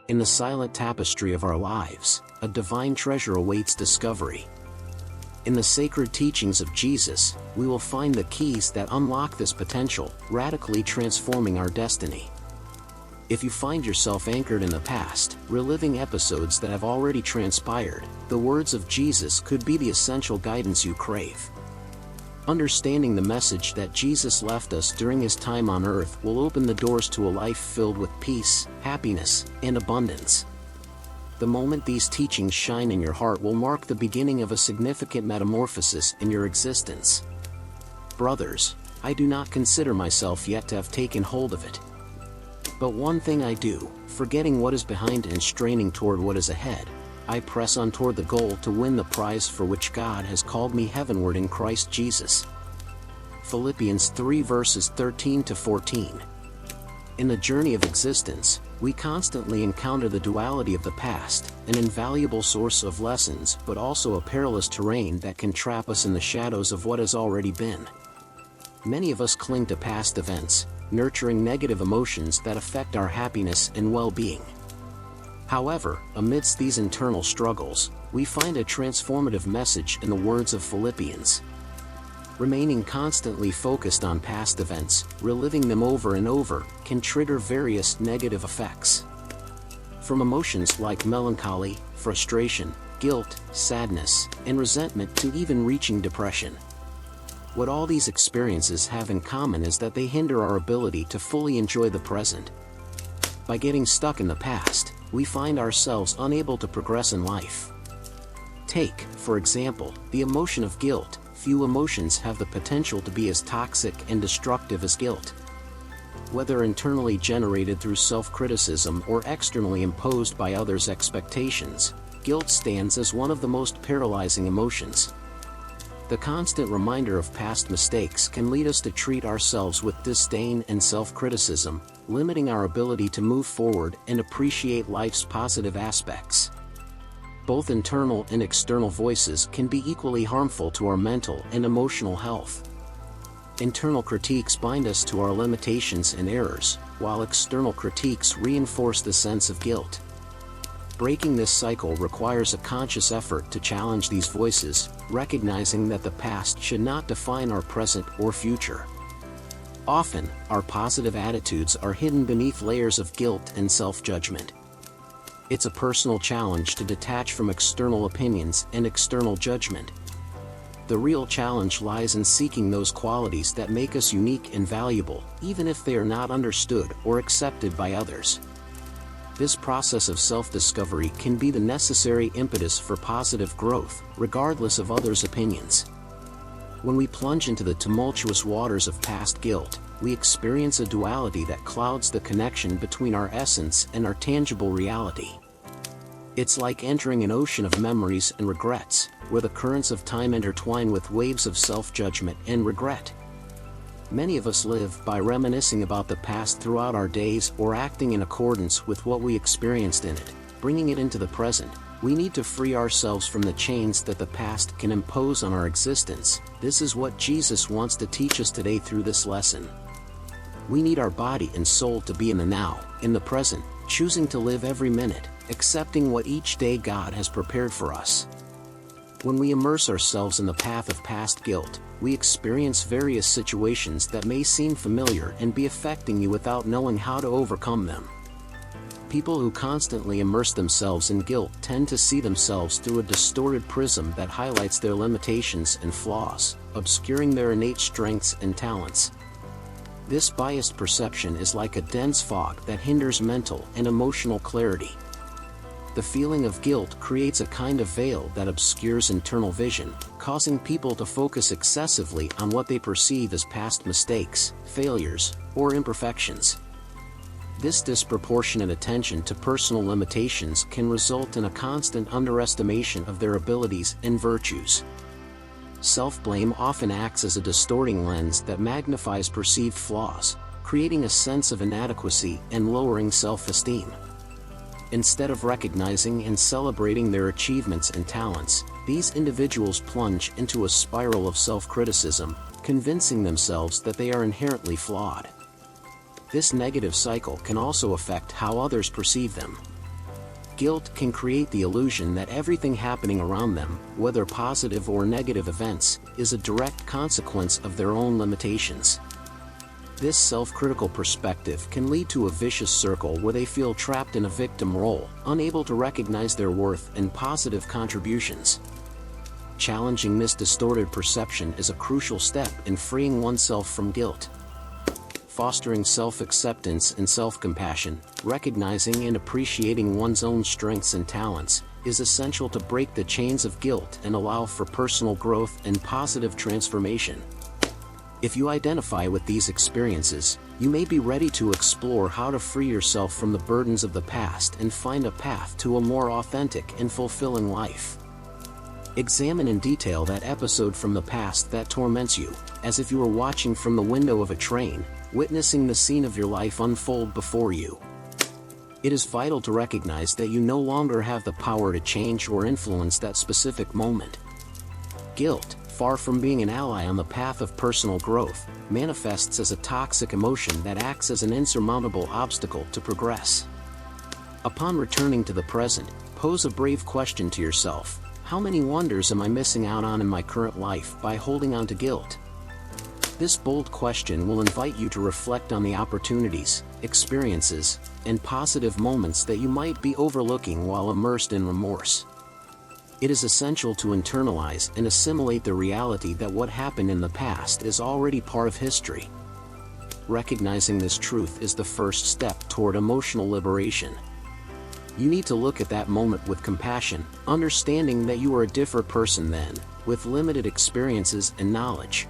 In the silent tapestry of our lives, a divine treasure awaits discovery. In the sacred teachings of Jesus, we will find the keys that unlock this potential, radically transforming our destiny. If you find yourself anchored in the past, reliving episodes that have already transpired, the words of Jesus could be the essential guidance you crave. Understanding the message that Jesus left us during his time on earth will open the doors to a life filled with peace, happiness, and abundance. The moment these teachings shine in your heart will mark the beginning of a significant metamorphosis in your existence. Brothers, I do not consider myself yet to have taken hold of it. But one thing I do, forgetting what is behind and straining toward what is ahead, I press on toward the goal to win the prize for which God has called me heavenward in Christ Jesus. Philippians 3 verses 13 to 14. In the journey of existence, we constantly encounter the duality of the past, an invaluable source of lessons but also a perilous terrain that can trap us in the shadows of what has already been. Many of us cling to past events, nurturing negative emotions that affect our happiness and well-being. However, amidst these internal struggles, we find a transformative message in the words of Philippians. Remaining constantly focused on past events, reliving them over and over, can trigger various negative effects. From emotions like melancholy, frustration, guilt, sadness, and resentment to even reaching depression. What all these experiences have in common is that they hinder our ability to fully enjoy the present. By getting stuck in the past, we find ourselves unable to progress in life. Take, for example, the emotion of guilt. Few emotions have the potential to be as toxic and destructive as guilt. Whether internally generated through self-criticism or externally imposed by others' expectations, guilt stands as one of the most paralyzing emotions. The constant reminder of past mistakes can lead us to treat ourselves with disdain and self-criticism, limiting our ability to move forward and appreciate life's positive aspects. Both internal and external voices can be equally harmful to our mental and emotional health. Internal critiques bind us to our limitations and errors, while external critiques reinforce the sense of guilt. Breaking this cycle requires a conscious effort to challenge these voices, recognizing that the past should not define our present or future. Often, our positive attitudes are hidden beneath layers of guilt and self-judgment. It's a personal challenge to detach from external opinions and external judgment. The real challenge lies in seeking those qualities that make us unique and valuable, even if they are not understood or accepted by others. This process of self-discovery can be the necessary impetus for positive growth, regardless of others' opinions. When we plunge into the tumultuous waters of past guilt, we experience a duality that clouds the connection between our essence and our tangible reality. It's like entering an ocean of memories and regrets, where the currents of time intertwine with waves of self-judgment and regret. Many of us live by reminiscing about the past throughout our days or acting in accordance with what we experienced in it, bringing it into the present. We need to free ourselves from the chains that the past can impose on our existence. This is what Jesus wants to teach us today through this lesson. We need our body and soul to be in the now, in the present, choosing to live every minute, accepting what each day God has prepared for us. When we immerse ourselves in the path of past guilt, we experience various situations that may seem familiar and be affecting you without knowing how to overcome them. People who constantly immerse themselves in guilt tend to see themselves through a distorted prism that highlights their limitations and flaws, obscuring their innate strengths and talents. This biased perception is like a dense fog that hinders mental and emotional clarity. The feeling of guilt creates a kind of veil that obscures internal vision, causing people to focus excessively on what they perceive as past mistakes, failures, or imperfections. This disproportionate attention to personal limitations can result in a constant underestimation of their abilities and virtues. Self-blame often acts as a distorting lens that magnifies perceived flaws, creating a sense of inadequacy and lowering self-esteem. Instead of recognizing and celebrating their achievements and talents, these individuals plunge into a spiral of self-criticism, convincing themselves that they are inherently flawed. This negative cycle can also affect how others perceive them. Guilt can create the illusion that everything happening around them, whether positive or negative events, is a direct consequence of their own limitations. This self-critical perspective can lead to a vicious circle where they feel trapped in a victim role, unable to recognize their worth and positive contributions. Challenging this distorted perception is a crucial step in freeing oneself from guilt. Fostering self-acceptance and self-compassion, recognizing and appreciating one's own strengths and talents, is essential to break the chains of guilt and allow for personal growth and positive transformation. If you identify with these experiences, you may be ready to explore how to free yourself from the burdens of the past and find a path to a more authentic and fulfilling life. Examine in detail that episode from the past that torments you, as if you were watching from the window of a train, witnessing the scene of your life unfold before you. It is vital to recognize that you no longer have the power to change or influence that specific moment. Guilt, far from being an ally on the path of personal growth, manifests as a toxic emotion that acts as an insurmountable obstacle to progress. Upon returning to the present, pose a brave question to yourself: how many wonders am I missing out on in my current life by holding on to guilt? This bold question will invite you to reflect on the opportunities, experiences, and positive moments that you might be overlooking while immersed in remorse. It is essential to internalize and assimilate the reality that what happened in the past is already part of history. Recognizing this truth is the first step toward emotional liberation. You need to look at that moment with compassion, understanding that you are a different person then, with limited experiences and knowledge.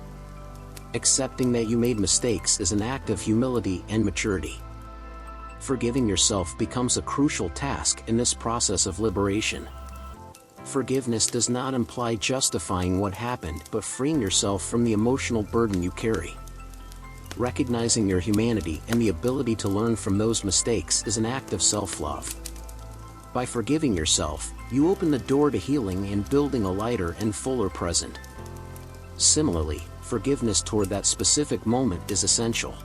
Accepting that you made mistakes is an act of humility and maturity. Forgiving yourself becomes a crucial task in this process of liberation. Forgiveness does not imply justifying what happened but freeing yourself from the emotional burden you carry. Recognizing your humanity and the ability to learn from those mistakes is an act of self-love. By forgiving yourself, you open the door to healing and building a lighter and fuller present. Similarly, forgiveness toward that specific moment is essential.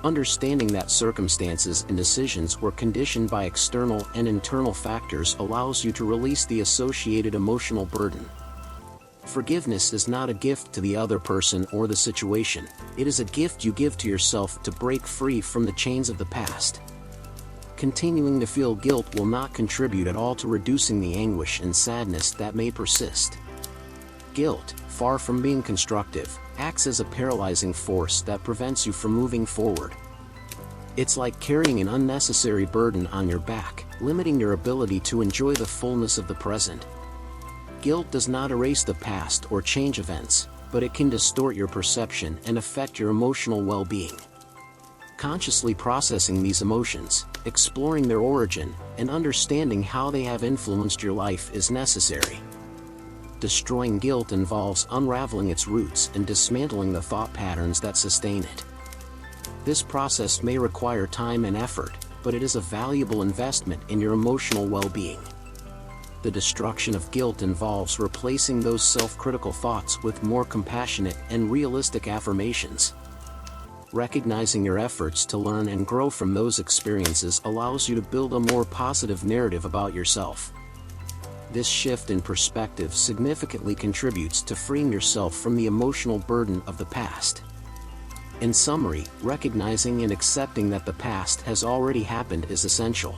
Understanding that circumstances and decisions were conditioned by external and internal factors allows you to release the associated emotional burden. Forgiveness is not a gift to the other person or the situation, it is a gift you give to yourself to break free from the chains of the past. Continuing to feel guilt will not contribute at all to reducing the anguish and sadness that may persist. Guilt, far from being constructive, acts as a paralyzing force that prevents you from moving forward. It's like carrying an unnecessary burden on your back, limiting your ability to enjoy the fullness of the present. Guilt does not erase the past or change events, but it can distort your perception and affect your emotional well-being. Consciously processing these emotions, exploring their origin, and understanding how they have influenced your life is necessary. Destroying guilt involves unraveling its roots and dismantling the thought patterns that sustain it. This process may require time and effort, but it is a valuable investment in your emotional well-being. The destruction of guilt involves replacing those self-critical thoughts with more compassionate and realistic affirmations. Recognizing your efforts to learn and grow from those experiences allows you to build a more positive narrative about yourself. This shift in perspective significantly contributes to freeing yourself from the emotional burden of the past. In summary, recognizing and accepting that the past has already happened is essential.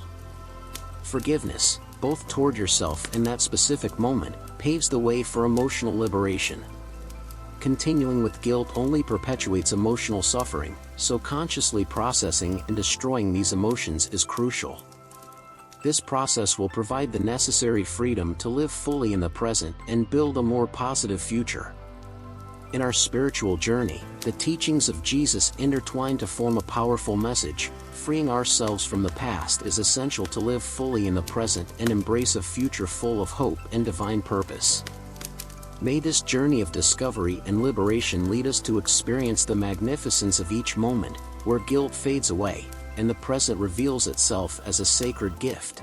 Forgiveness, both toward yourself and that specific moment, paves the way for emotional liberation. Continuing with guilt only perpetuates emotional suffering, so consciously processing and destroying these emotions is crucial. This process will provide the necessary freedom to live fully in the present and build a more positive future. In our spiritual journey, the teachings of Jesus intertwine to form a powerful message. Freeing ourselves from the past is essential to live fully in the present and embrace a future full of hope and divine purpose. May this journey of discovery and liberation lead us to experience the magnificence of each moment, where guilt fades away, and the present reveals itself as a sacred gift.